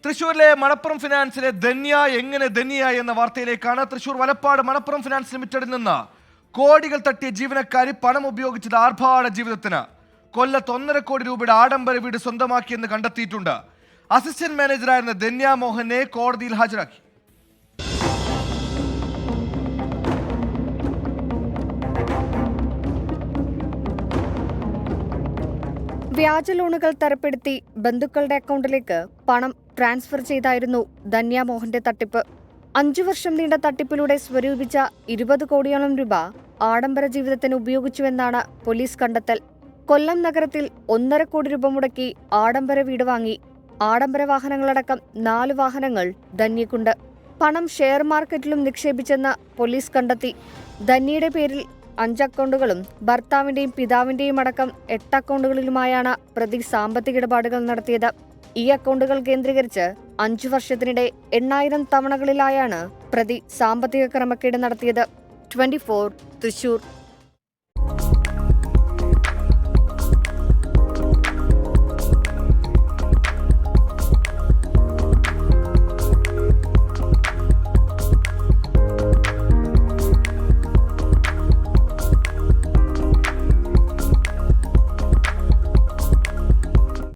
തൃശൂരിലെ മണപ്പുറം ഫിനാൻസിലെ ധന്യ എങ്ങനെ ധന്യ എന്ന വാർത്തയിലേക്കാണ്. തൃശൂർ വലപ്പാട് മണപ്പുറം ഫിനാൻസ് ലിമിറ്റഡിൽ നിന്ന് കോടികൾ തട്ടിയ ജീവനക്കാരി പണം ഉപയോഗിച്ചത് ആർഭാട ജീവിതത്തിന്. കൊല്ലത്ത് 1.5 കോടി രൂപയുടെ ആഡംബര വീട് സ്വന്തമാക്കിയെന്ന് കണ്ടെത്തിയിട്ടുണ്ട്. അസിസ്റ്റന്റ് മാനേജറായിരുന്ന ധന്യ മോഹനെ കോടതിയിൽ ഹാജരാക്കി. വ്യാജ ലോണുകൾ തരപ്പെടുത്തി ബന്ധുക്കളുടെ അക്കൗണ്ടിലേക്ക് പണം ട്രാൻസ്ഫർ ചെയ്തായിരുന്നു ധന്യ മോഹന്റെ തട്ടിപ്പ്. 5 വർഷം നീണ്ട തട്ടിപ്പിലൂടെ സ്വരൂപിച്ച 20 കോടിയോളം രൂപ ആഡംബര ജീവിതത്തിന് ഉപയോഗിച്ചുവെന്നാണ് പോലീസ് കണ്ടെത്തൽ. കൊല്ലം നഗരത്തിൽ 1.5 കോടി രൂപ മുടക്കി ആഡംബര വീട് വാങ്ങി. ആഡംബര വാഹനങ്ങളടക്കം 4 വാഹനങ്ങൾ ധന്യക്കുണ്ട്. പണം ഷെയർ മാർക്കറ്റിലും നിക്ഷേപിച്ചെന്ന് പോലീസ് കണ്ടെത്തി. ധന്യയുടെ പേരിൽ 5 അക്കൗണ്ടുകളും ഭർത്താവിന്റെയും പിതാവിന്റെയും അടക്കം 8 അക്കൗണ്ടുകളിലുമായാണ് പ്രതി സാമ്പത്തിക ഇടപാടുകൾ നടത്തിയത്. ഈ അക്കൗണ്ടുകൾ കേന്ദ്രീകരിച്ച് 5 വർഷത്തിനിടെ 8,000 തവണകളിലായാണ് പ്രതി സാമ്പത്തിക ക്രമക്കേട് നടത്തിയത്. 24 തൃശൂർ.